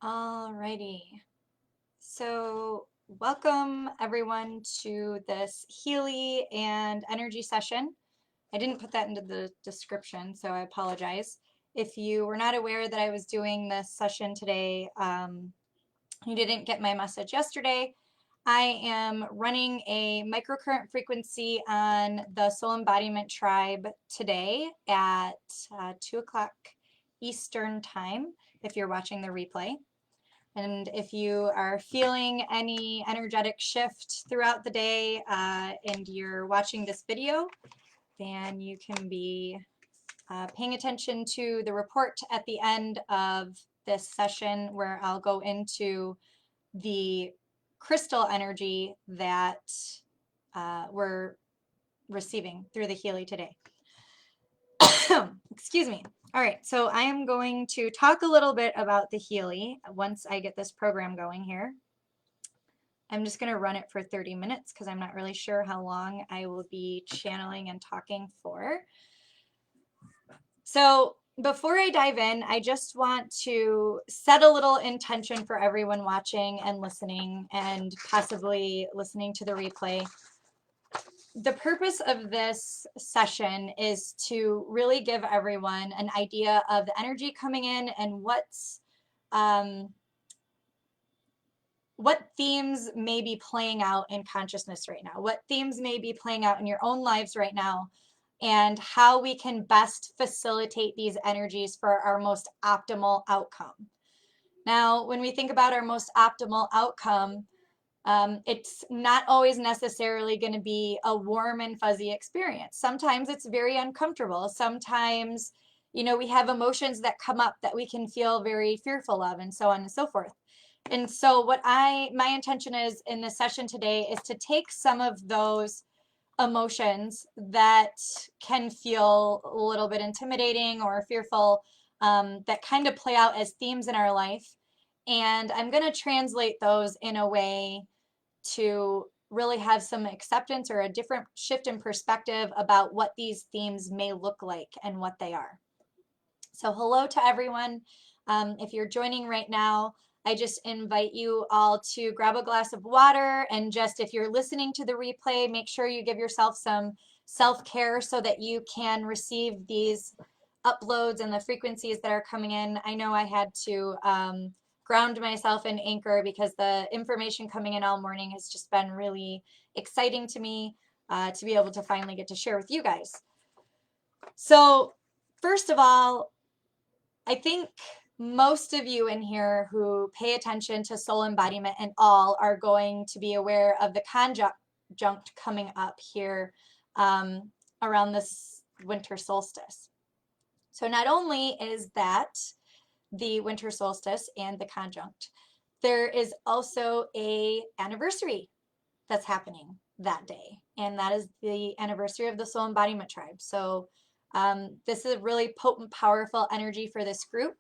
Alrighty. So, welcome everyone to this Healy and energy session. I didn't put that into the description, so I apologize. If you were not aware that I was doing this session today, you didn't get my message yesterday. I am running a microcurrent frequency on the Soul Embodiment Tribe today at 2 o'clock Eastern Time, if you're watching the replay. And if you are feeling any energetic shift throughout the day and you're watching this video, then you can be paying attention to the report at the end of this session where I'll go into the crystal energy that we're receiving through the Healy today. Excuse me. All right, so I am going to talk a little bit about the Healy once I get this program going here. I'm just going to run it for 30 minutes because I'm not really sure how long I will be channeling and talking for. So before I dive in, I just want to set a little intention for everyone watching and listening and possibly listening to the replay. The purpose of this session is to really give everyone an idea of the energy coming in and what themes may be playing out in consciousness right now, what themes may be playing out in your own lives right now, and how we can best facilitate these energies for our most optimal outcome. Now, when we think about our most optimal outcome, it's not always necessarily going to be a warm and fuzzy experience. Sometimes it's very uncomfortable. Sometimes, we have emotions that come up that we can feel very fearful of, and so on and so forth. And so my intention is in this session today is to take some of those emotions that can feel a little bit intimidating or fearful, that kind of play out as themes in our life. And I'm going to translate those in a way to really have some acceptance or a different shift in perspective about what these themes may look like and what they are. So hello to everyone. If you're joining right now, I just invite you all to grab a glass of water, and just if you're listening to the replay, make sure you give yourself some self-care so that you can receive these uploads and the frequencies that are coming in. I know I had to ground myself in Anchor because the information coming in all morning has just been really exciting to me to be able to finally get to share with you guys. So first of all, I think most of you in here who pay attention to soul embodiment and all are going to be aware of the conjunct coming up here around this winter solstice. So not only is that the winter solstice and the conjunct, there is also a anniversary that's happening that day, and that is the anniversary of the Soul Embodiment Tribe. So this is a really potent, powerful energy for this group.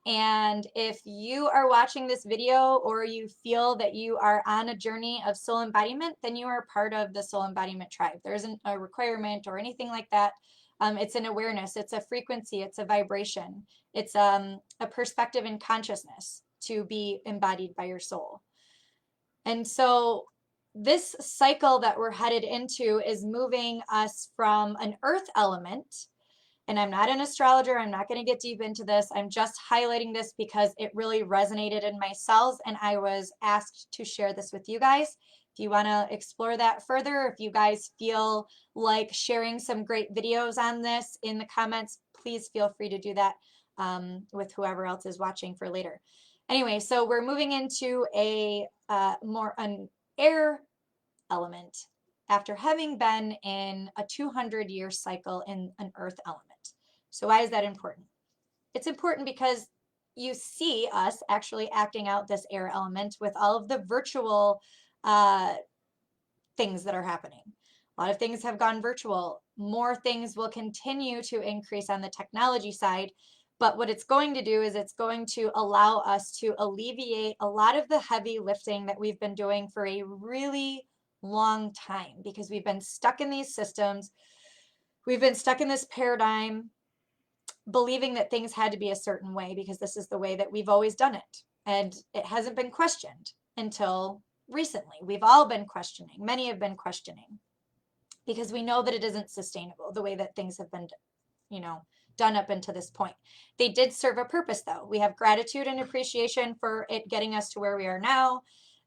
And if you are watching this video or you feel that you are on a journey of soul embodiment, then you are part of the Soul Embodiment Tribe. There isn't a requirement or anything like that. It's an awareness, it's a frequency, it's a vibration, it's a perspective in consciousness to be embodied by your soul. And so this cycle that we're headed into is moving us from an earth element. And I'm not an astrologer, I'm not going to get deep into this. I'm just highlighting this because it really resonated in my cells and I was asked to share this with you guys. If you want to explore that further, if you guys feel like sharing some great videos on this in the comments, please feel free to do that with whoever else is watching for later. Anyway, so we're moving into a an air element after having been in a 200-year cycle in an earth element. So why is that important? It's important because you see us actually acting out this air element with all of the virtual things that are happening. A lot of things have gone virtual. More things will continue to increase on the technology side. But what it's going to do is it's going to allow us to alleviate a lot of the heavy lifting that we've been doing for a really long time, because we've been stuck in these systems. We've been stuck in this paradigm, believing that things had to be a certain way because this is the way that we've always done it. And it hasn't been questioned until recently. We've all been questioning. Many have been questioning because we know that it isn't sustainable the way that things have been, you know, done up until this point. They did serve a purpose, though. We have gratitude and appreciation for it getting us to where we are now,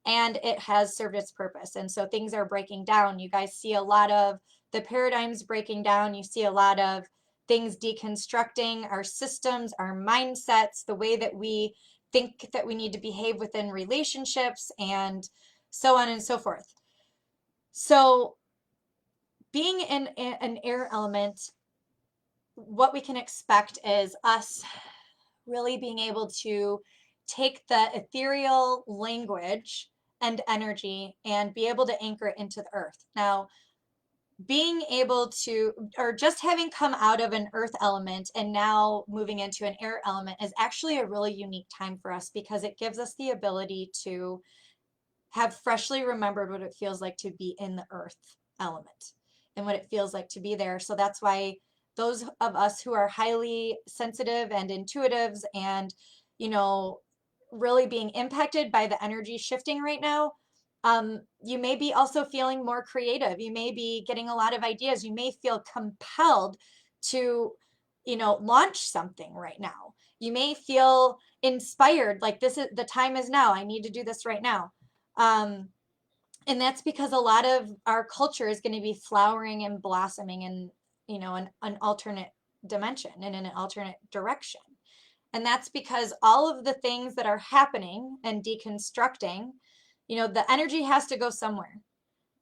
and it has served its purpose. And so things are breaking down. You guys see a lot of the paradigms breaking down. You see a lot of things deconstructing our systems, our mindsets, the way that we think that we need to behave within relationships, and so on and so forth. So being in an air element, what we can expect is us really being able to take the ethereal language and energy and be able to anchor it into the earth. Now, being able to, or just having come out of an earth element and now moving into an air element is actually a really unique time for us because it gives us the ability to have freshly remembered what it feels like to be in the earth element and what it feels like to be there. So that's why those of us who are highly sensitive and intuitives and, you know, really being impacted by the energy shifting right now, you may be also feeling more creative. You may be getting a lot of ideas. You may feel compelled to, you know, launch something right now. You may feel inspired, like this is the time is now. I need to do this right now. And that's because a lot of our culture is going to be flowering and blossoming in, you know, an alternate dimension and in an alternate direction. And that's because all of the things that are happening and deconstructing, you know, the energy has to go somewhere.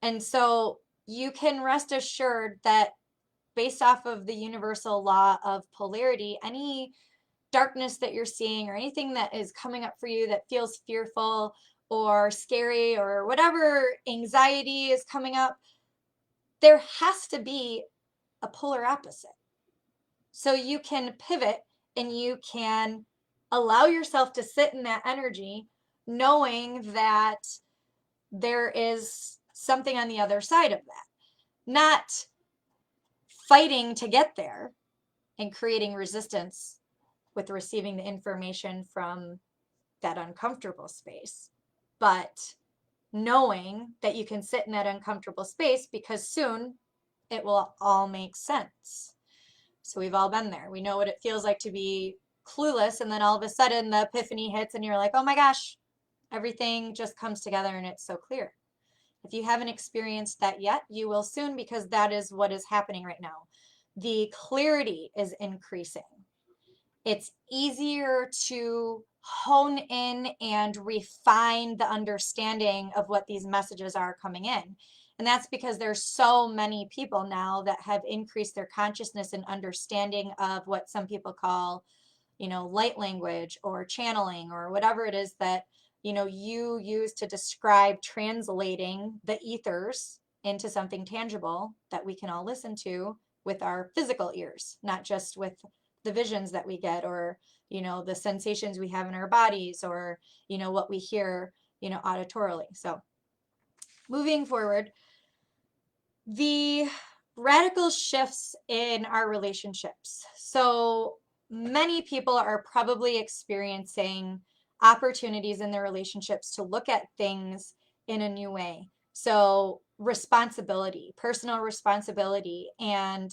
And so you can rest assured that based off of the universal law of polarity, any darkness that you're seeing or anything that is coming up for you that feels fearful or scary or whatever anxiety is coming up, there has to be a polar opposite. So you can pivot and you can allow yourself to sit in that energy, knowing that there is something on the other side of that. Not fighting to get there and creating resistance with receiving the information from that uncomfortable space, but knowing that you can sit in that uncomfortable space because soon it will all make sense. So we've all been there. We know what it feels like to be clueless, and then all of a sudden the epiphany hits and you're like, oh my gosh, everything just comes together and it's so clear. If you haven't experienced that yet, you will soon, because that is what is happening right now. The clarity is increasing. It's easier to hone in and refine the understanding of what these messages are coming in. And that's because there's so many people now that have increased their consciousness and understanding of what some people call, you know, light language or channeling or whatever it is that, you know, you use to describe translating the ethers into something tangible that we can all listen to with our physical ears, not just with the visions that we get or, you know, the sensations we have in our bodies or, you know, what we hear, you know, auditorily. So moving forward, the radical shifts in our relationships. So many people are probably experiencing opportunities in their relationships to look at things in a new way. So responsibility, personal responsibility, and,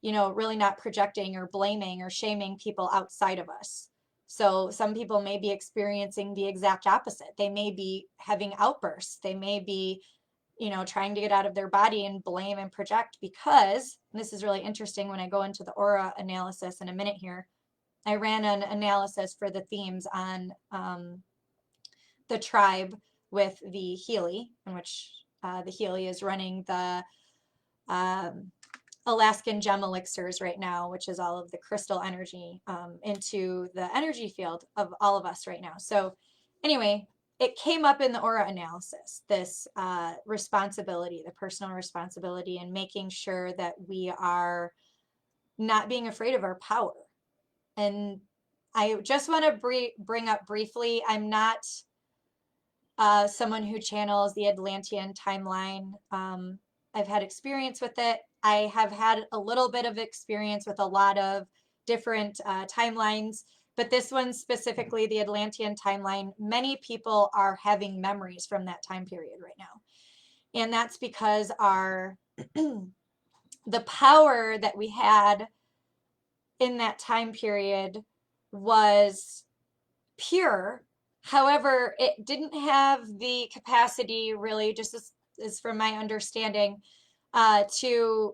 you know, really not projecting or blaming or shaming people outside of us. So some people may be experiencing the exact opposite. They may be having outbursts. They may be, you know, trying to get out of their body and blame and project because, and this is really interesting when I go into the aura analysis in a minute here, I ran an analysis for the themes on the tribe with the Healy, in which the Healy is running the Alaskan gem elixirs right now, which is all of the crystal energy into the energy field of all of us right now. So anyway, it came up in the aura analysis, this responsibility, the personal responsibility, and making sure that we are not being afraid of our power. And I just want to bring up briefly, I'm not someone who channels the Atlantean timeline. I've had experience with it. I have had a little bit of experience with a lot of different timelines But this one specifically, the Atlantean timeline, many people are having memories from that time period right now. And that's because our the power that we had in that time period was pure. However, it didn't have the capacity, really, just as from my understanding, to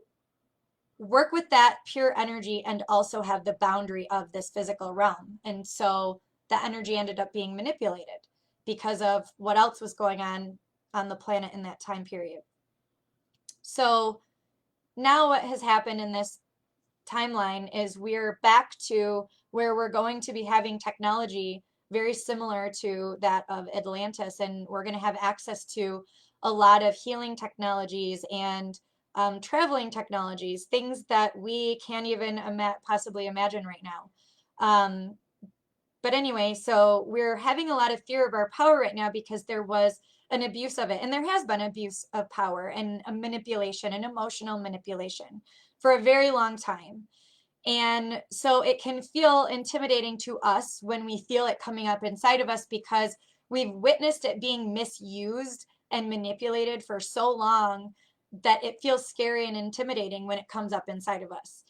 work with that pure energy and also have the boundary of this physical realm. And so the energy ended up being manipulated because of what else was going on the planet in that time period. So now what has happened in this timeline is we're back to where we're going to be having technology very similar to that of Atlantis, and we're going to have access to a lot of healing technologies and traveling technologies, things that we can't even possibly imagine right now. But anyway, so we're having a lot of fear of our power right now because there was an abuse of it. And there has been abuse of power and a manipulation and emotional manipulation for a very long time. And so it can feel intimidating to us when we feel it coming up inside of us because we've witnessed it being misused and manipulated for so long that it feels scary and intimidating when it comes up inside of us.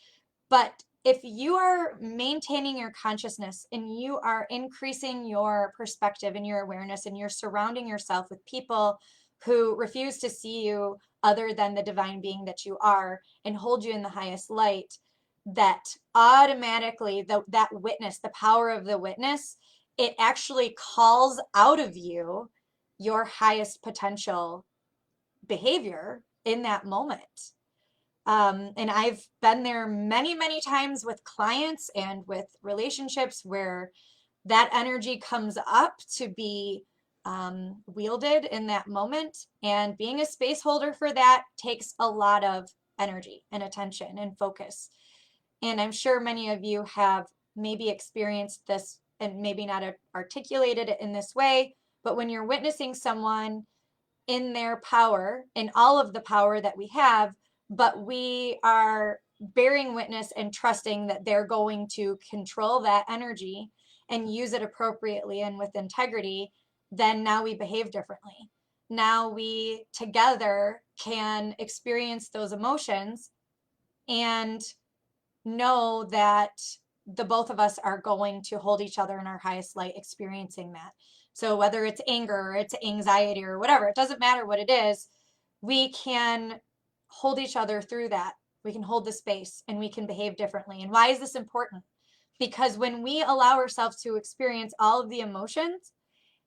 But if you are maintaining your consciousness and you are increasing your perspective and your awareness and you're surrounding yourself with people who refuse to see you other than the divine being that you are and hold you in the highest light, that automatically that witness, the power of the witness, it actually calls out of you your highest potential behavior in that moment. And I've been there many, many times with clients and with relationships where that energy comes up to be wielded in that moment. And being a space holder for that takes a lot of energy and attention and focus. And I'm sure many of you have maybe experienced this and maybe not articulated it in this way, but when you're witnessing someone in their power, in all of the power that we have, but we are bearing witness and trusting that they're going to control that energy and use it appropriately and with integrity, then now we behave differently. Now we together can experience those emotions and know that the both of us are going to hold each other in our highest light experiencing that. So whether it's anger or it's anxiety or whatever, it doesn't matter what it is, we can hold each other through that. We can hold the space and we can behave differently. And why is this important? Because when we allow ourselves to experience all of the emotions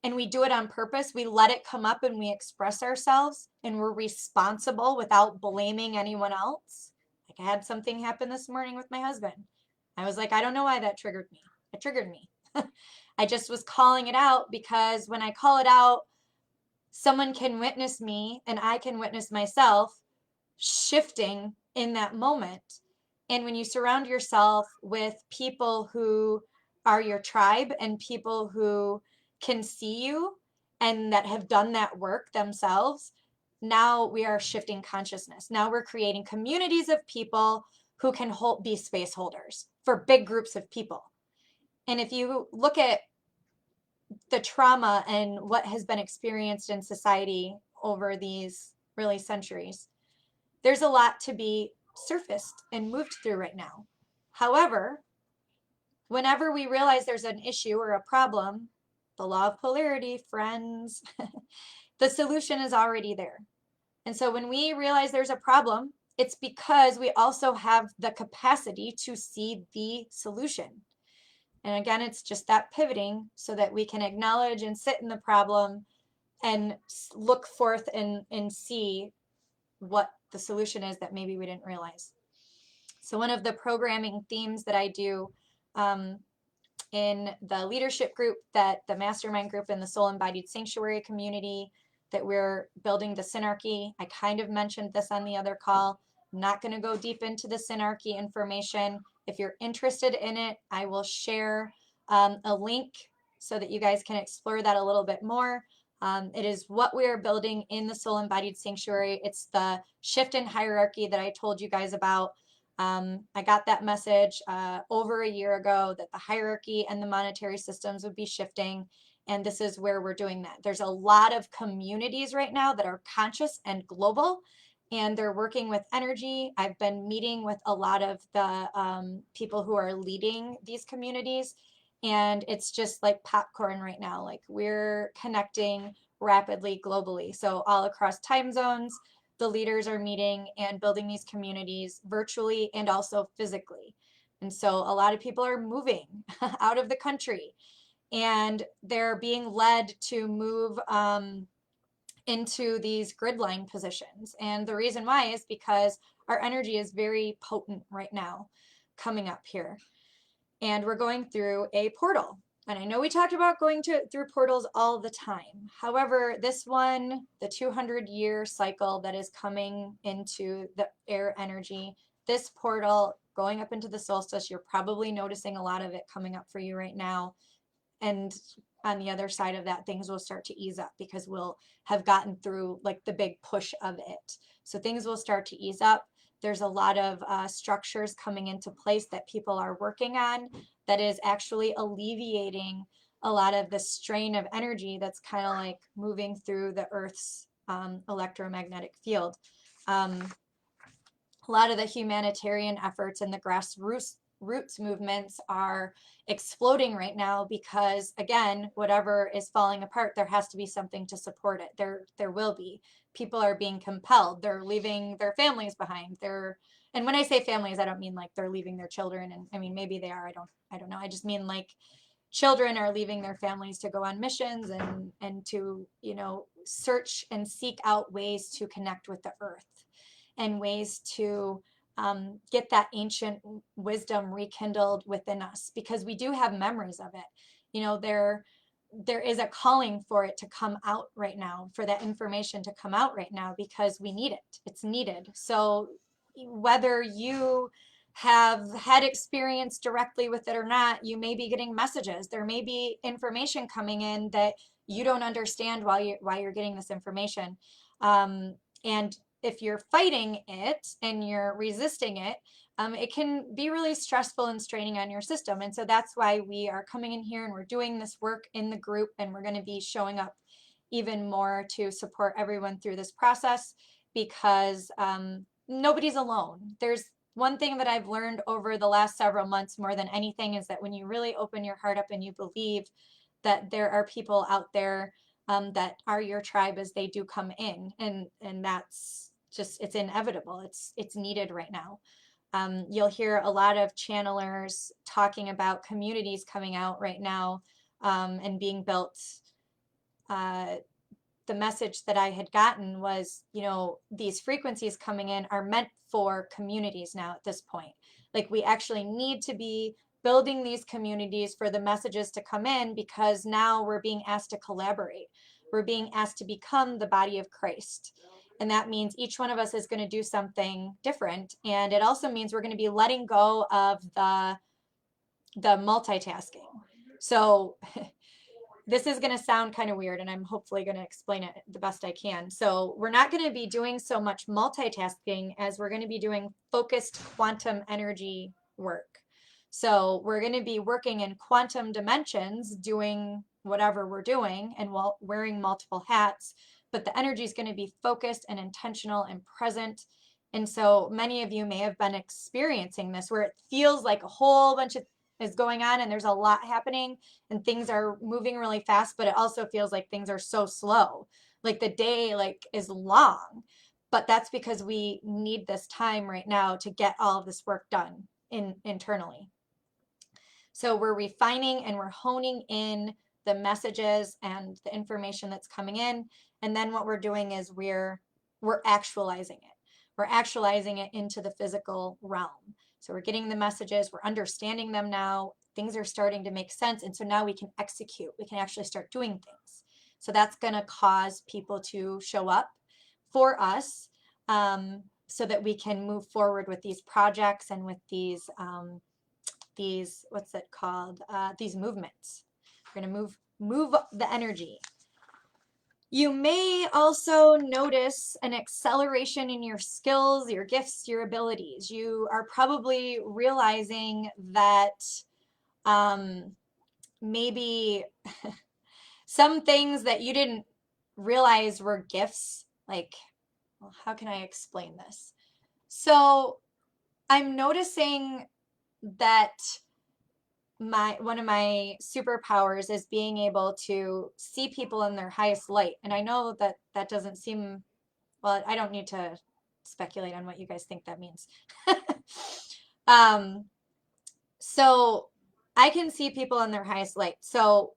and we do it on purpose, we let it come up and we express ourselves and we're responsible without blaming anyone else. Like I had something happen this morning with my husband. I was like, I don't know why that triggered me. It triggered me. I just was calling it out because when I call it out, someone can witness me and I can witness myself shifting in that moment. And when you surround yourself with people who are your tribe and people who can see you and that have done that work themselves, now we are shifting consciousness. Now we're creating communities of people who can be space holders for big groups of people. And if you look at the trauma and what has been experienced in society over these really centuries, there's a lot to be surfaced and moved through right now. However, whenever we realize there's an issue or a problem, the law of polarity, friends, the solution is already there. And so when we realize there's a problem, it's because we also have the capacity to see the solution. And again, it's just that pivoting so that we can acknowledge and sit in the problem and look forth and see what the solution is that maybe we didn't realize. So one of the programming themes that I do in the leadership group, that the mastermind group in the Soul Embodied Sanctuary community that we're building, the synarchy, I kind of mentioned this on the other call. I'm not going to go deep into the synarchy information. If you're interested in it, I will share a link so that you guys can explore that a little bit more. It is what we are building in the Soul Embodied Sanctuary. It's the shift in hierarchy that I told you guys about. I got that message over a year ago that the hierarchy and the monetary systems would be shifting. And this is where we're doing that. There's a lot of communities right now that are conscious and global, and they're working with energy. I've been meeting with a lot of the people who are leading these communities, and it's just like popcorn right now. Like we're connecting rapidly globally. So all across time zones, the leaders are meeting and building these communities virtually and also physically. And so a lot of people are moving out of the country, and they're being led to move into these grid line positions. And the reason why is because our energy is very potent right now coming up here. And we're going through a portal. And I know we talked about going through portals all the time. However, this one, the 200-year cycle that is coming into the air energy, this portal going up into the solstice, you're probably noticing a lot of it coming up for you right now. And on the other side of that, things will start to ease up because we'll have gotten through like the big push of it. So things will start to ease up. There's a lot of structures coming into place that people are working on that is actually alleviating a lot of the strain of energy that's kind of like moving through the Earth's electromagnetic field. A lot of the humanitarian efforts and the grassroots movements are exploding right now because, again, whatever is falling apart, there has to be something to support it. There will be. People are being compelled. They're leaving their families behind. And when I say families, I don't mean like they're leaving their children. And I mean, maybe they are. I don't know. I just mean like children are leaving their families to go on missions and to, you know, search and seek out ways to connect with the earth and ways to get that ancient wisdom rekindled within us, because we do have memories of it. You know, there is a calling for it to come out right now, for that information to come out right now, because we need it. It's needed. So whether you have had experience directly with it or not, you may be getting messages. There may be information coming in that you don't understand why you're getting this information. And if you're fighting it and you're resisting it, it can be really stressful and straining on your system. And so that's why we are coming in here and we're doing this work in the group, and we're going to be showing up even more to support everyone through this process, because nobody's alone. There's one thing that I've learned over the last several months more than anything is that when you really open your heart up and you believe that there are people out there that are your tribe as they do come in, and that's just, it's inevitable. It's needed right now. You'll hear a lot of channelers talking about communities coming out right now and being built. The message that I had gotten was, you know, these frequencies coming in are meant for communities now at this point. Like we actually need to be building these communities for the messages to come in, because now we're being asked to collaborate. We're being asked to become the body of Christ. And that means each one of us is going to do something different. And it also means we're going to be letting go of the multitasking. So this is going to sound kind of weird, and I'm hopefully going to explain it the best I can. So we're not going to be doing so much multitasking as we're going to be doing focused quantum energy work. So we're going to be working in quantum dimensions, doing whatever we're doing and while wearing multiple hats, but the energy is going to be focused and intentional and present. And so many of you may have been experiencing this, where it feels like a whole bunch of is going on and there's a lot happening and things are moving really fast, but it also feels like things are so slow. Like the day like is long, but that's because we need this time right now to get all of this work done internally. So we're refining and we're honing in the messages and the information that's coming in. And then what we're doing is we're actualizing it. We're actualizing it into the physical realm. So we're getting the messages, we're understanding them now, things are starting to make sense. And so now we can execute, we can actually start doing things. So that's going to cause people to show up for us so that we can move forward with these projects and with these what's it called? These movements. We're going to move the energy. You may also notice an acceleration in your skills, your gifts, your abilities. You are probably realizing that maybe some things that you didn't realize were gifts, like, well, how can I explain this? So I'm noticing that one of my superpowers is being able to see people in their highest light. And I know that that doesn't seem, well, I don't need to speculate on what you guys think that means. um, so I can see people in their highest light. So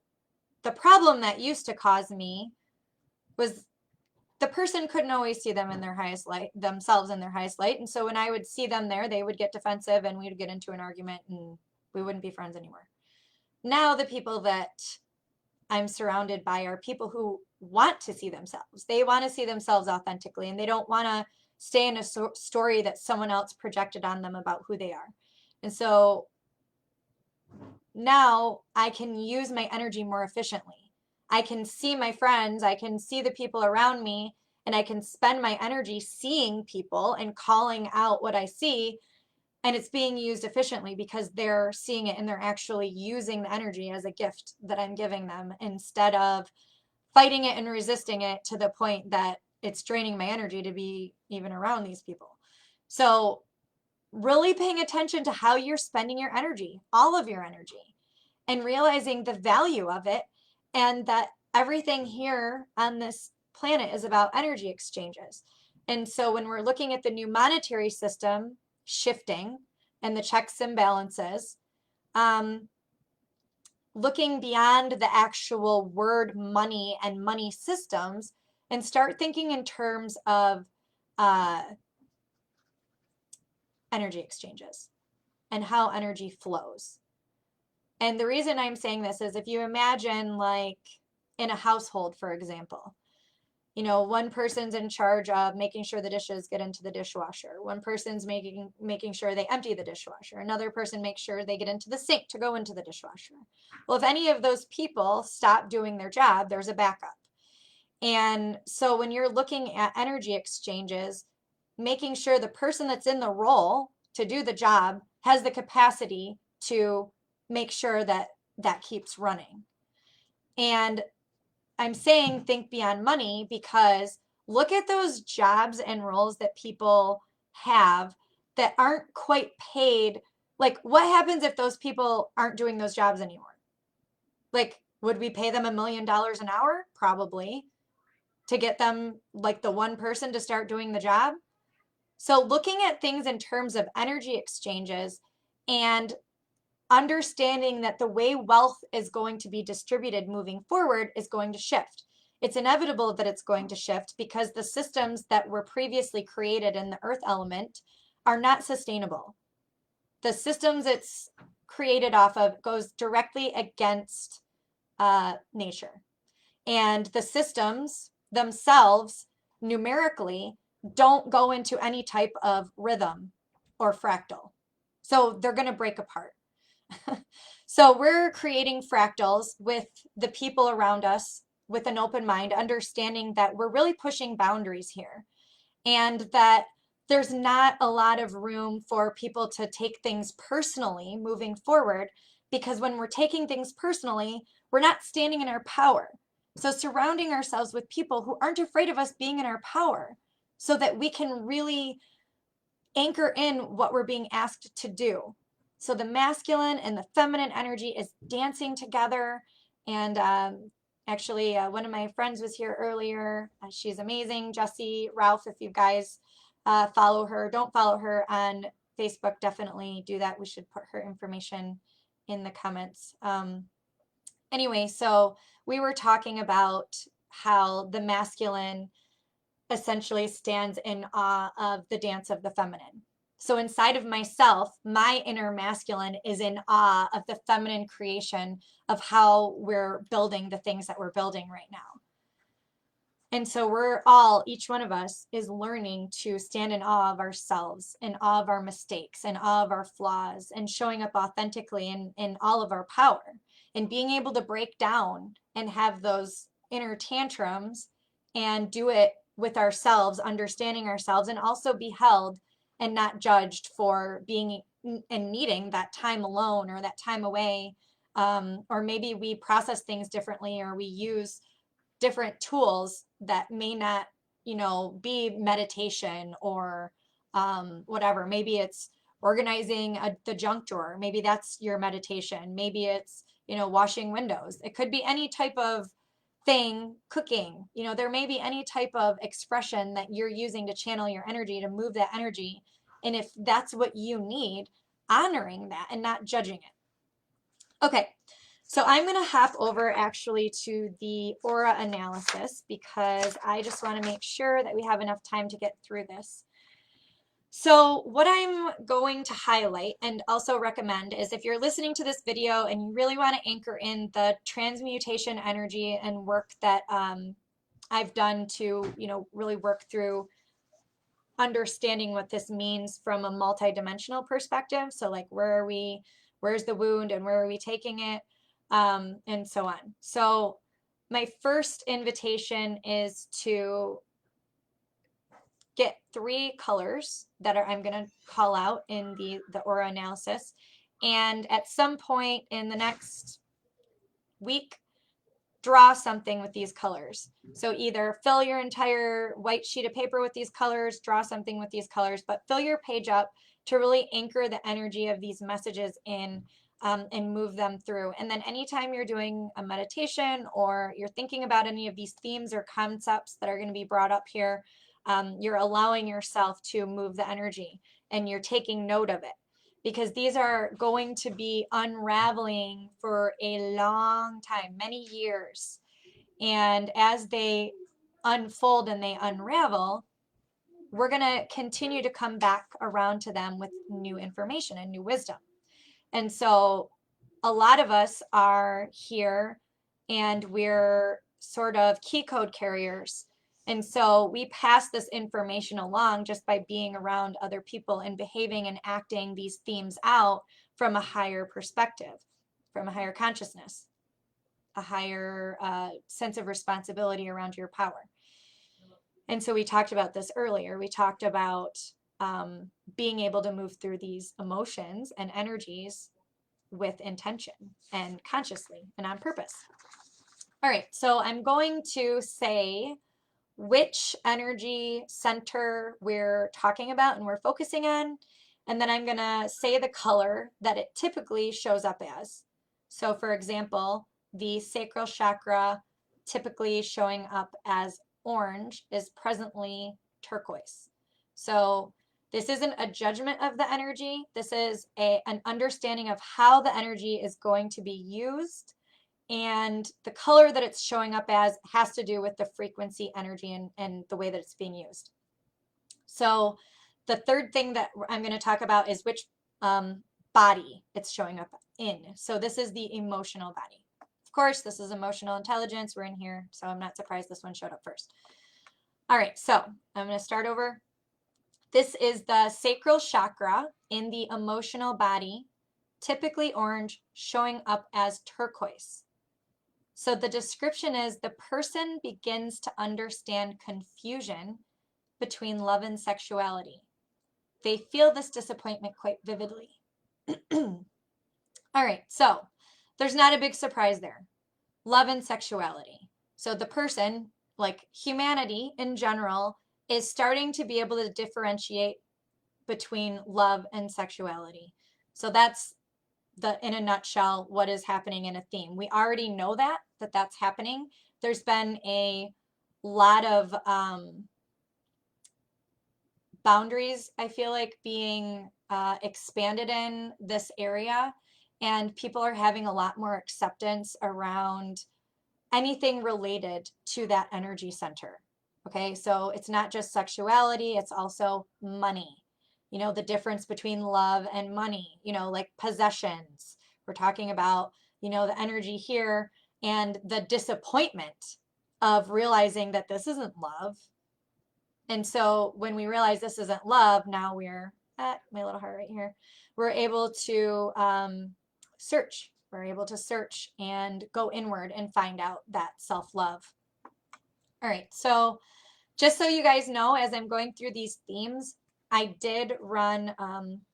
the problem that used to cause me was the person couldn't always see them in their highest light, themselves in their highest light. And so when I would see them there, they would get defensive and we'd get into an argument and we wouldn't be friends anymore. Now the people that I'm surrounded by are people who want to see themselves. They want to see themselves authentically and they don't want to stay in a story that someone else projected on them about who they are. And so now I can use my energy more efficiently. I can see my friends, I can see the people around me, and I can spend my energy seeing people and calling out what I see, and it's being used efficiently because they're seeing it and they're actually using the energy as a gift that I'm giving them instead of fighting it and resisting it to the point that it's draining my energy to be even around these people. So really paying attention to how you're spending your energy, all of your energy, and realizing the value of it, and that everything here on this planet is about energy exchanges. And so when we're looking at the new monetary system shifting and the checks and balances, looking beyond the actual word money and money systems and start thinking in terms of energy exchanges and how energy flows. And the reason I'm saying this is if you imagine, like in a household, for example, you know, one person's in charge of making sure the dishes get into the dishwasher. One person's making sure they empty the dishwasher. Another person makes sure they get into the sink to go into the dishwasher. Well, if any of those people stop doing their job, there's a backup. And so when you're looking at energy exchanges, making sure the person that's in the role to do the job has the capacity to make sure that that keeps running. And I'm saying think beyond money because look at those jobs and roles that people have that aren't quite paid. Like, what happens if those people aren't doing those jobs anymore? Like, would we pay them $1 million an hour? Probably, to get them, like, the one person to start doing the job. So looking at things in terms of energy exchanges and understanding that the way wealth is going to be distributed moving forward is going to shift. It's inevitable that it's going to shift because the systems that were previously created in the earth element are not sustainable. The systems it's created off of goes directly against nature. And the systems themselves numerically don't go into any type of rhythm or fractal. So they're going to break apart. So we're creating fractals with the people around us with an open mind, understanding that we're really pushing boundaries here and that there's not a lot of room for people to take things personally moving forward, because when we're taking things personally, we're not standing in our power. So surrounding ourselves with people who aren't afraid of us being in our power so that we can really anchor in what we're being asked to do. So the masculine and the feminine energy is dancing together. And actually, one of my friends was here earlier. She's amazing, Jessie Ralph. If you guys follow her, don't follow her on Facebook, definitely do that. We should put her information in the comments. Anyway, so we were talking about how the masculine essentially stands in awe of the dance of the feminine. So inside of myself, my inner masculine is in awe of the feminine creation of how we're building the things that we're building right now. And so we're all, each one of us is learning to stand in awe of ourselves, in awe of our mistakes, in awe of our flaws, and showing up authentically in all of our power, and being able to break down and have those inner tantrums and do it with ourselves, understanding ourselves, and also be held and not judged for being and needing that time alone or that time away. Or maybe we process things differently, or we use different tools that may not, be meditation or whatever. Maybe it's organizing the junk drawer. Maybe that's your meditation. Maybe it's, washing windows. It could be any type of thing, cooking. There may be any type of expression that you're using to channel your energy, to move that energy. And if that's what you need, honoring that and not judging it. Okay, so I'm going to hop over actually to the aura analysis because I just want to make sure that we have enough time to get through this. So what I'm going to highlight and also recommend is, if you're listening to this video and you really want to anchor in the transmutation energy and work that I've done to, really work through understanding what this means from a multidimensional perspective. So like, where's the wound and where are we taking it? And so on. So my first invitation is to get 3 colors that I'm going to call out in the aura analysis. And at some point in the next week, draw something with these colors. So either fill your entire white sheet of paper with these colors, draw something with these colors, but fill your page up to really anchor the energy of these messages in and move them through. And then anytime you're doing a meditation or you're thinking about any of these themes or concepts that are going to be brought up here, you're allowing yourself to move the energy and you're taking note of it, because these are going to be unraveling for a long time, many years. And as they unfold and they unravel, we're going to continue to come back around to them with new information and new wisdom. And so a lot of us are here and we're sort of key code carriers. And so we pass this information along just by being around other people and behaving and acting these themes out from a higher perspective, from a higher consciousness, a higher sense of responsibility around your power. And so we talked about this earlier. We talked about being able to move through these emotions and energies with intention and consciously and on purpose. All right, so I'm going to say which energy center we're talking about and we're focusing on, and then I'm going to say the color that it typically shows up as. So for example, the sacral chakra typically showing up as orange is presently turquoise. So this isn't a judgment of the energy. This is an understanding of how the energy is going to be used, and the color that it's showing up as has to do with the frequency, energy, and the way that it's being used. So the third thing that I'm going to talk about is which body it's showing up in. So this is the emotional body. Of course, this is emotional intelligence. We're in here, so I'm not surprised this one showed up first. All right, so I'm going to start over. This is the sacral chakra in the emotional body, typically orange, showing up as turquoise. So the description is the person begins to understand confusion between love and sexuality. They feel this disappointment quite vividly. All right, so there's not a big surprise there. Love and sexuality. So the person, like humanity in general, is starting to be able to differentiate between love and sexuality. So that's in a nutshell, what is happening in a theme. We already know that that's happening. There's been a lot of boundaries, I feel like, being expanded in this area, and people are having a lot more acceptance around anything related to that energy center. Okay, so it's not just sexuality, it's also money. The difference between love and money, like possessions. We're talking about, the energy here and the disappointment of realizing that this isn't love. And so when we realize this isn't love, now we're at my little heart right here. We're able to search. We're able to search and go inward and find out that self-love. All right, so just so you guys know, as I'm going through these themes, I did run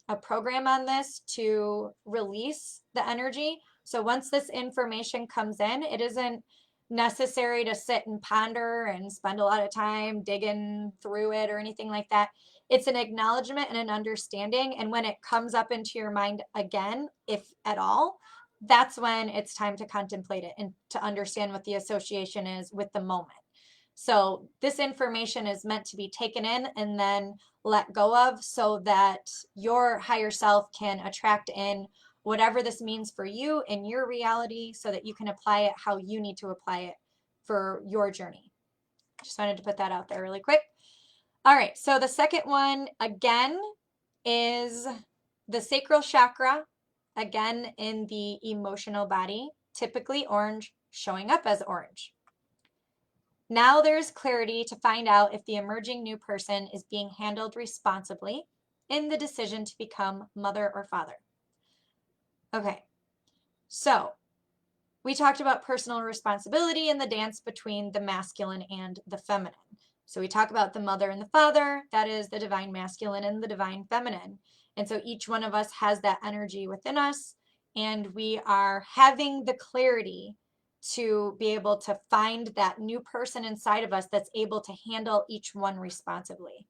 a program on this to release the energy. So once this information comes in, it isn't necessary to sit and ponder and spend a lot of time digging through it or anything like that. It's an acknowledgement and an understanding. And when it comes up into your mind again, if at all, that's when it's time to contemplate it and to understand what the association is with the moment. So this information is meant to be taken in and then let go of so that your higher self can attract in whatever this means for you in your reality so that you can apply it how you need to apply it for your journey. Just wanted to put that out there really quick. All right, so the second one again is the Sacral Chakra, again in the emotional body, typically orange, showing up as orange. Now there's clarity to find out if the emerging new person is being handled responsibly in the decision to become mother or father. Okay, so we talked about personal responsibility and the dance between the masculine and the feminine. So we talk about the mother and the father, that is the divine masculine and the divine feminine. And so each one of us has that energy within us, and we are having the clarity to be able to find that new person inside of us that's able to handle each one responsibly.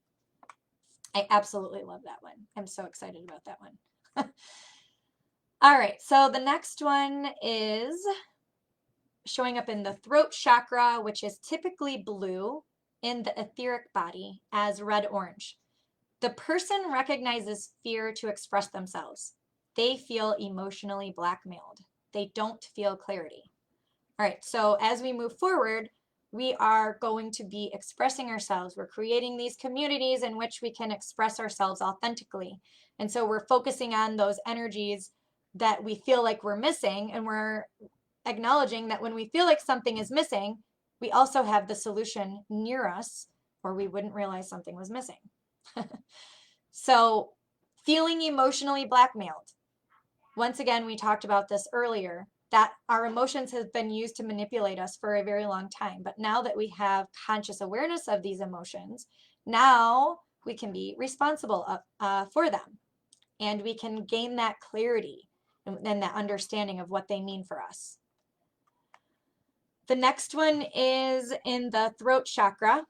I absolutely love that one. I'm so excited about that one. All right, so the next one is showing up in the throat chakra, which is typically blue in the etheric body as red-orange. The person recognizes fear to express themselves. They feel emotionally blackmailed. They don't feel clarity. All right, so as we move forward, we are going to be expressing ourselves. We're creating these communities in which we can express ourselves authentically. And so we're focusing on those energies that we feel like we're missing, and we're acknowledging that when we feel like something is missing, we also have the solution near us, or we wouldn't realize something was missing. So feeling emotionally blackmailed. Once again, we talked about this earlier, that our emotions have been used to manipulate us for a very long time. But now that we have conscious awareness of these emotions, now we can be responsible for them. And we can gain that clarity and that understanding of what they mean for us. The next one is in the throat chakra,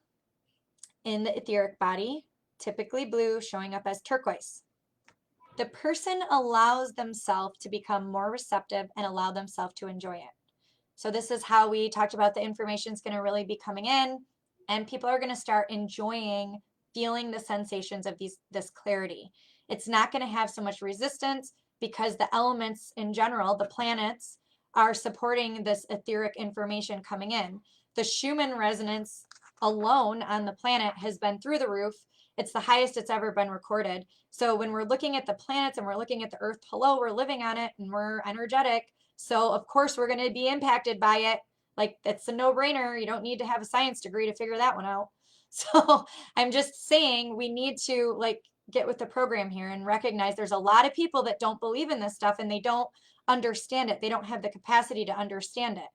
in the etheric body, typically blue, showing up as turquoise. The person allows themselves to become more receptive and allow themselves to enjoy it. So this is how we talked about the information is going to really be coming in, and people are going to start enjoying feeling the sensations of this clarity. It's not going to have so much resistance because the elements in general, the planets, are supporting this etheric information coming in. The Schumann resonance alone on the planet has been through the roof. It's the highest it's ever been recorded. So when we're looking at the planets and we're looking at the earth, hello, we're living on it and we're energetic. So of course we're going to be impacted by it. Like, it's a no-brainer. You don't need to have a science degree to figure that one out. So I'm just saying we need to get with the program here and recognize there's a lot of people that don't believe in this stuff and they don't understand it. They don't have the capacity to understand it.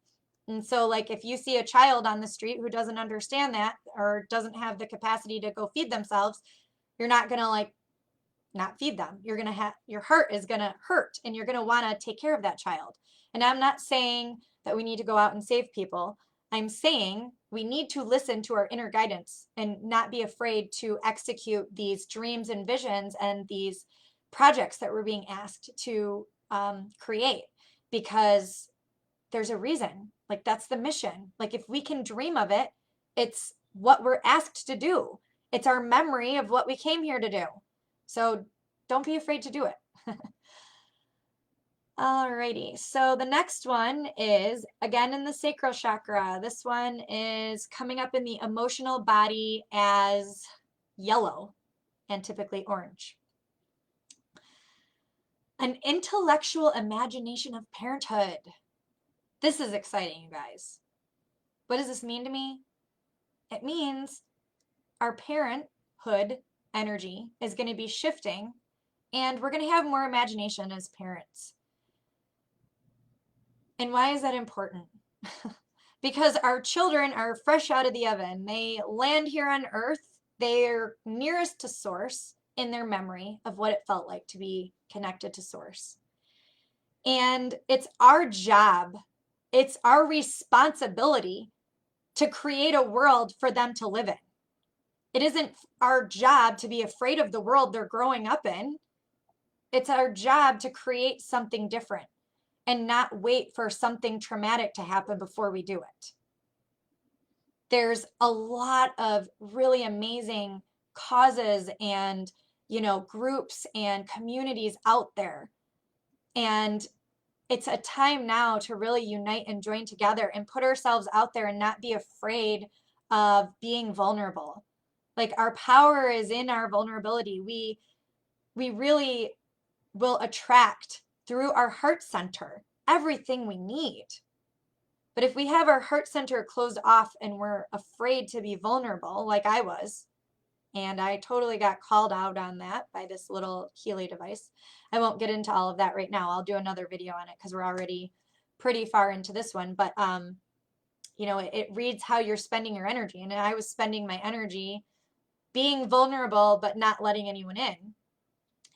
And so if you see a child on the street who doesn't understand that or doesn't have the capacity to go feed themselves, you're not going to not feed them. You're going to have, your heart is going to hurt and you're going to want to take care of that child. And I'm not saying that we need to go out and save people. I'm saying we need to listen to our inner guidance and not be afraid to execute these dreams and visions and these projects that we're being asked to create, because there's a reason. That's the mission. If we can dream of it, it's what we're asked to do. It's our memory of what we came here to do. So don't be afraid to do it. Alrighty, so the next one is again in the sacral chakra. This one is coming up in the emotional body as yellow and typically orange. An intellectual imagination of parenthood. This is exciting, you guys. What does this mean to me? It means our parenthood energy is going to be shifting, and we're going to have more imagination as parents. And why is that important? because our children are fresh out of the oven. They land here on Earth. They're nearest to source in their memory of what it felt like to be connected to source. And it's our job, it's our responsibility to create a world for them to live in. It isn't our job to be afraid of the world they're growing up in. It's our job to create something different and not wait for something traumatic to happen before we do it. There's a lot of really amazing causes and, groups and communities out there. And it's a time now to really unite and join together and put ourselves out there and not be afraid of being vulnerable. Like, our power is in our vulnerability. We really will attract through our heart center everything we need. But if we have our heart center closed off and we're afraid to be vulnerable, like I was, and I totally got called out on that by this little Healy device. I won't get into all of that right now. I'll do another video on it because we're already pretty far into this one. But, it reads how you're spending your energy. And I was spending my energy being vulnerable, but not letting anyone in.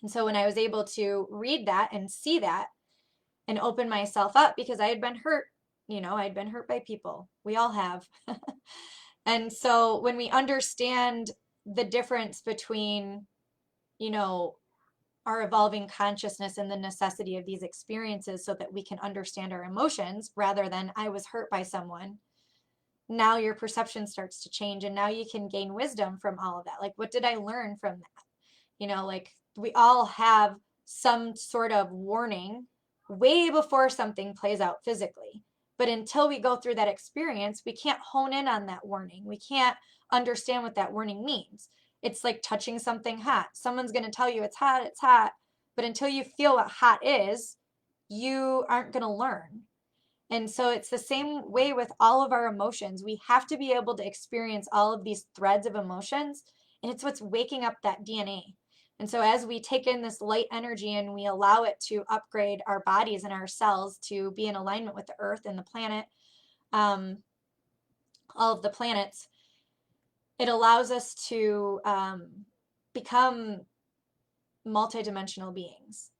And so when I was able to read that and see that and open myself up, because I had been hurt, I'd been hurt by people. We all have. And so when we understand the difference between, our evolving consciousness and the necessity of these experiences so that we can understand our emotions rather than I was hurt by someone, now your perception starts to change, and now you can gain wisdom from all of that. Like, what did I learn from that? Like, we all have some sort of warning way before something plays out physically. But until we go through that experience, we can't hone in on that warning. We can't understand what that warning means. It's like touching something hot. Someone's going to tell you it's hot. But until you feel what hot is, you aren't going to learn. And so it's the same way with all of our emotions. We have to be able to experience all of these threads of emotions. And it's what's waking up that DNA. And so as we take in this light energy and we allow it to upgrade our bodies and our cells to be in alignment with the earth and the planet, all of the planets, it allows us to become multidimensional beings.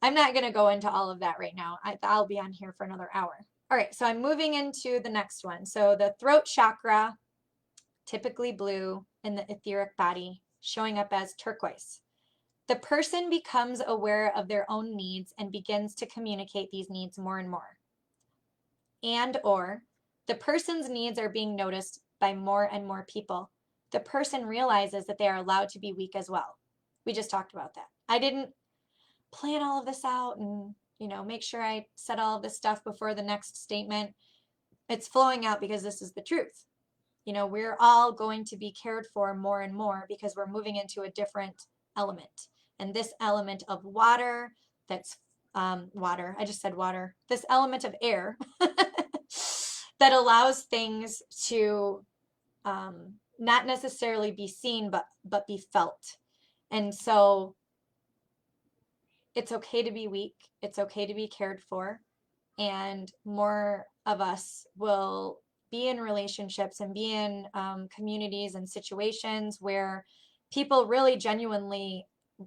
I'm not going to go into all of that right now. I'll be on here for another hour. All right, so I'm moving into the next one. So the throat chakra, typically blue in the etheric body, showing up as turquoise. The person becomes aware of their own needs and begins to communicate these needs more and more. And/or the person's needs are being noticed by more and more people. The person realizes that they are allowed to be weak as well. We just talked about that. I didn't plan all of this out and, make sure I said all of this stuff before the next statement. It's flowing out because this is the truth. We're all going to be cared for more and more because we're moving into a different element. And this element of water, that's water, I just said water, this element of air that allows things to not necessarily be seen, but be felt. And so it's okay to be weak. It's okay to be cared for. And more of us will be in relationships and be in communities and situations where people really genuinely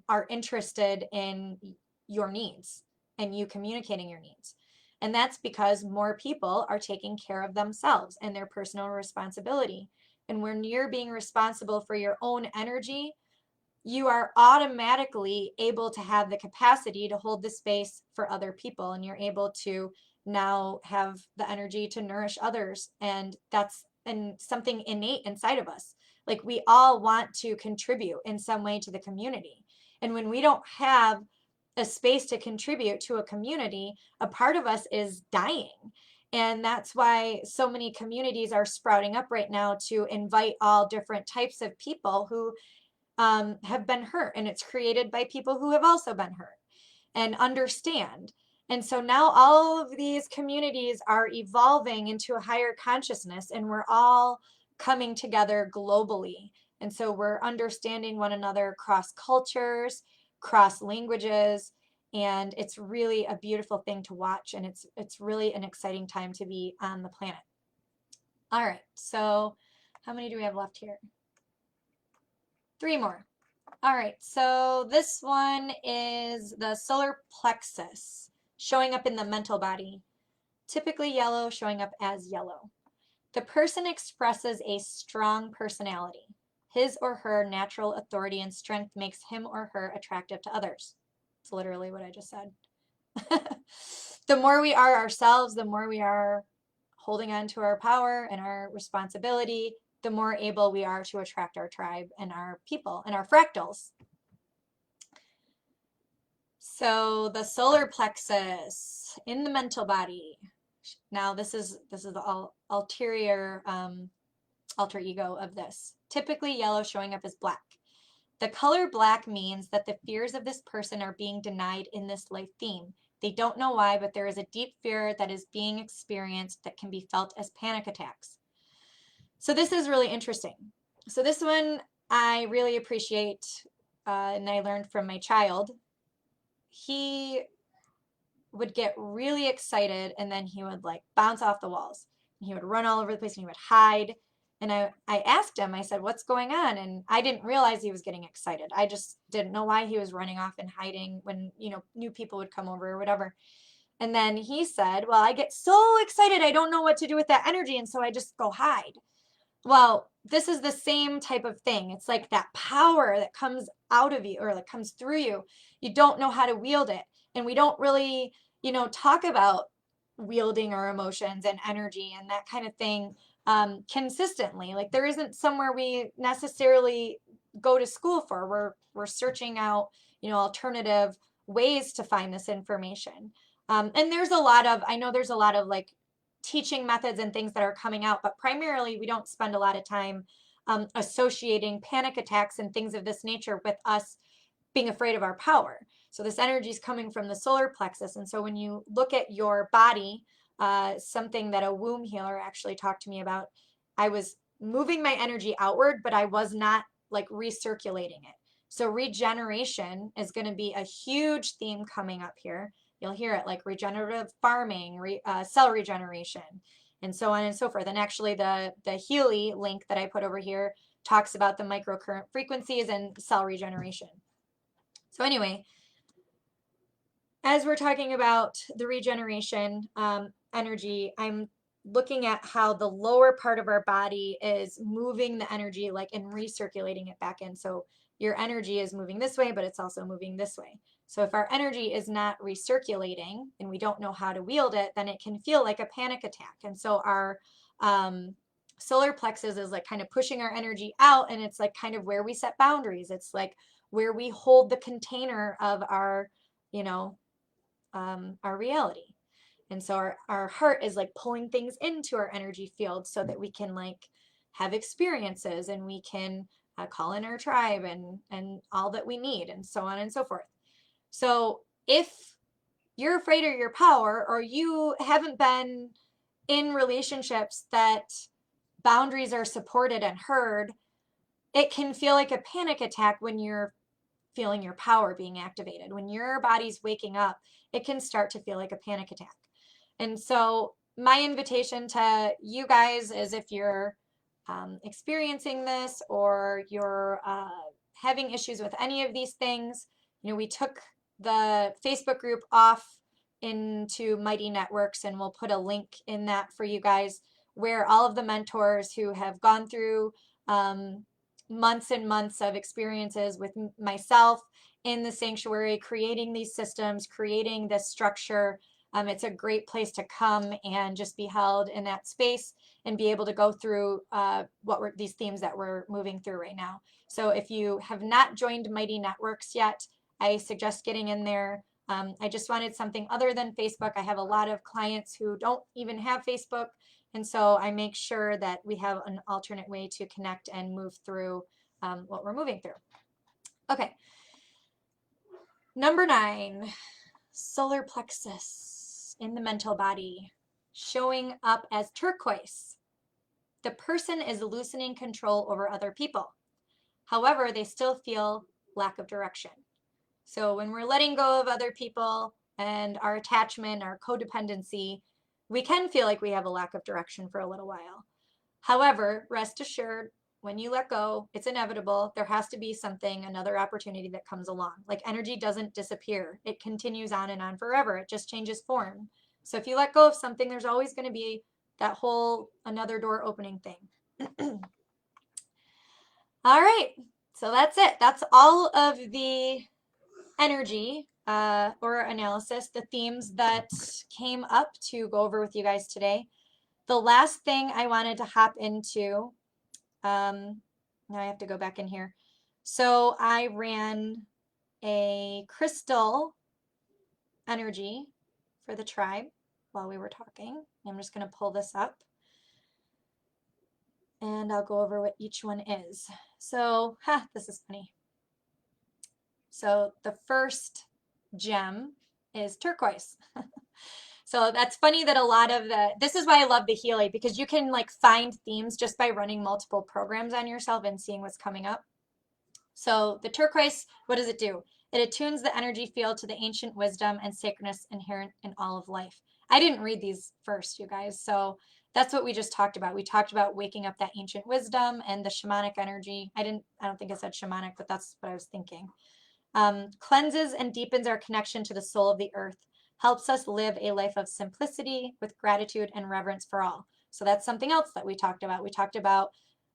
are interested in your needs and you communicating your needs. And that's because more people are taking care of themselves and their personal responsibility. And when you're being responsible for your own energy, you are automatically able to have the capacity to hold the space for other people, and you're able to now have the energy to nourish others. And that's something innate inside of us. Like, we all want to contribute in some way to the community. And when we don't have a space to contribute to a community, a part of us is dying. And that's why so many communities are sprouting up right now to invite all different types of people who have been hurt, and it's created by people who have also been hurt and understand. And so now all of these communities are evolving into a higher consciousness, and we're all coming together globally. And so we're understanding one another across cultures, cross languages, And it's really a beautiful thing to watch, and it's really an exciting time to be on the planet. All right, so how many do we have left here? 3 more. All right, so this one is the solar plexus, showing up in the mental body, typically yellow, showing up as yellow. The person expresses a strong personality. His or her natural authority and strength makes him or her attractive to others. It's literally what I just said. The more we are ourselves, the more we are holding on to our power and our responsibility, the more able we are to attract our tribe and our people and our fractals. So the solar plexus in the mental body. Now this is the ulterior alter ego of this. Typically yellow, showing up as black. The color black means that the fears of this person are being denied in this life theme. They don't know why, but there is a deep fear that is being experienced that can be felt as panic attacks. So this is really interesting. So this one I really appreciate, and I learned from my child. He would get really excited, and then he would like bounce off the walls. And he would run all over the place, and he would hide. And I asked him, I said, what's going on? And I didn't realize he was getting excited. I just didn't know why he was running off and hiding when, you know, new people would come over or whatever. And then he said, well, I get so excited, I don't know what to do with that energy, and so I just go hide. Well, this is the same type of thing. It's like that power that comes out of you or that comes through you. You don't know how to wield it. And we don't really, you know, talk about wielding our emotions and energy and that kind of thing consistently. Like there isn't somewhere we necessarily go to school for. We're searching out, you know, alternative ways to find this information. And there's a lot of, I know there's a lot of like teaching methods and things that are coming out, but primarily we don't spend a lot of time associating panic attacks and things of this nature with us being afraid of our power. So this energy is coming from the solar plexus. And so when you look at your body, something that a womb healer actually talked to me about, I was moving my energy outward, but I was not like recirculating it. So regeneration is going to be a huge theme coming up here. You'll hear it like regenerative farming, cell regeneration, and so on and so forth. And actually the Healy link that I put over here talks about the microcurrent frequencies and cell regeneration. So anyway, as we're talking about the regeneration energy, I'm looking at how the lower part of our body is moving the energy like and recirculating it back in. So your energy is moving this way, but it's also moving this way. So if our energy is not recirculating and we don't know how to wield it, then it can feel like a panic attack. And so our solar plexus is like kind of pushing our energy out, and it's like kind of where we set boundaries. It's like where we hold the container of our, you know, our reality. And so our heart is like pulling things into our energy field so that we can like have experiences and we can call in our tribe and all that we need and so on and so forth. So if you're afraid of your power or you haven't been in relationships that boundaries are supported and heard, it can feel like a panic attack when you're feeling your power being activated. When your body's waking up, it can start to feel like a panic attack. And so my invitation to you guys is if you're experiencing this or you're having issues with any of these things, you know, we took the Facebook group off into Mighty Networks, and we'll put a link in that for you guys where all of the mentors who have gone through months and months of experiences with myself in the sanctuary, creating these systems, creating this structure. It's a great place to come and just be held in that space and be able to go through these themes that we're moving through right now. So if you have not joined Mighty Networks yet, I suggest getting in there. I just wanted something other than Facebook. I have a lot of clients who don't even have Facebook. And so I make sure that we have an alternate way to connect and move through what we're moving through. Okay. Number 9, solar plexus in the mental body, showing up as turquoise. The person is loosening control over other people. However, they still feel lack of direction. So when we're letting go of other people and our attachment, our codependency, we can feel like we have a lack of direction for a little while. However, rest assured, when you let go, it's inevitable. There has to be something, another opportunity that comes along. Like energy doesn't disappear. It continues on and on forever. It just changes form. So if you let go of something, there's always going to be that whole another door opening thing. All right. So that's it. That's all of the energy or analysis, the themes that came up to go over with you guys today. The last thing I wanted to hop into, now I have to go back in here. So I ran a crystal energy for the tribe while we were talking. I'm just going to pull this up and I'll go over what each one is. So, this is funny. So the first gem is turquoise. So that's funny that a lot of this is why I love the Healy, because you can like find themes just by running multiple programs on yourself and seeing what's coming up. So the turquoise, what does it do? It attunes the energy field to the ancient wisdom and sacredness inherent in all of life. I didn't read these first, you guys. So that's what we just talked about. We talked about waking up that ancient wisdom and the shamanic energy. I don't think I said shamanic, but that's what I was thinking. Cleanses and deepens our connection to the soul of the earth, helps us live a life of simplicity with gratitude and reverence for all. So that's something else that we talked about. We talked about,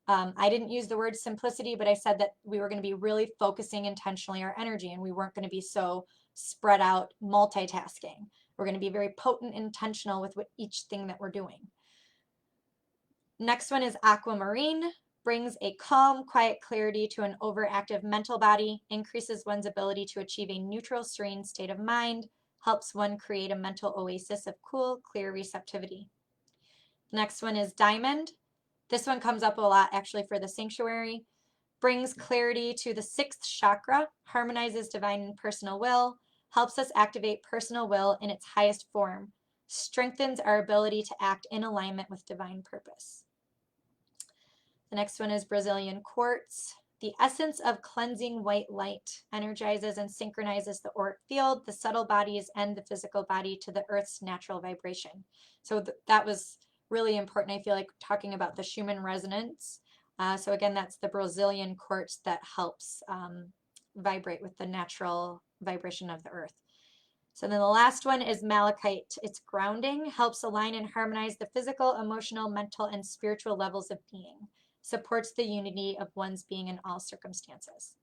I didn't use the word simplicity, but I said that we were going to be really focusing intentionally our energy, and we weren't going to be so spread out multitasking. We're going to be very potent, intentional with each thing that we're doing. Next one is Aquamarine. Brings a calm, quiet clarity to an overactive mental body, increases one's ability to achieve a neutral, serene state of mind, helps one create a mental oasis of cool, clear receptivity. The next one is Diamond. This one comes up a lot actually for the sanctuary. Brings clarity to the 6th chakra, harmonizes divine and personal will, helps us activate personal will in its highest form, strengthens our ability to act in alignment with divine purpose. The next one is Brazilian Quartz. The essence of cleansing white light energizes and synchronizes the auric field, the subtle bodies, and the physical body to the Earth's natural vibration. So that was really important, I feel like, talking about the Schumann resonance. So again, that's the Brazilian quartz that helps vibrate with the natural vibration of the Earth. So then the last one is malachite. It's grounding, helps align and harmonize the physical, emotional, mental, and spiritual levels of being. Supports the unity of one's being in all circumstances.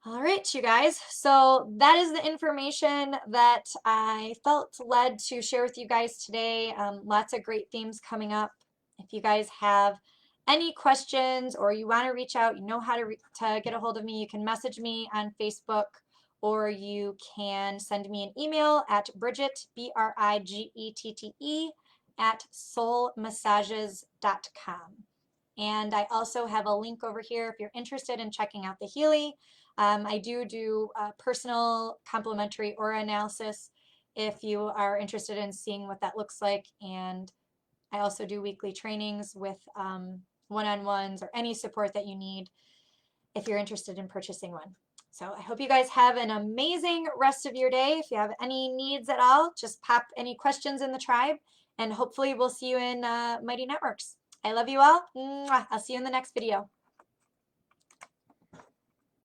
All right, you guys. So that is the information that I felt led to share with you guys today. Lots of great themes coming up. If you guys have any questions or you want to reach out, you know how to get a hold of me, you can message me on Facebook, or you can send me an email at Bridget, BRIGETTE, at soulmassages.com. And I also have a link over here if you're interested in checking out the Healy. I do personal complementary aura analysis if you are interested in seeing what that looks like. And I also do weekly trainings with one-on-ones or any support that you need if you're interested in purchasing one. So I hope you guys have an amazing rest of your day. If you have any needs at all, just pop any questions in the tribe, and hopefully we'll see you in Mighty Networks. I love you all. Mwah. I'll see you in the next video.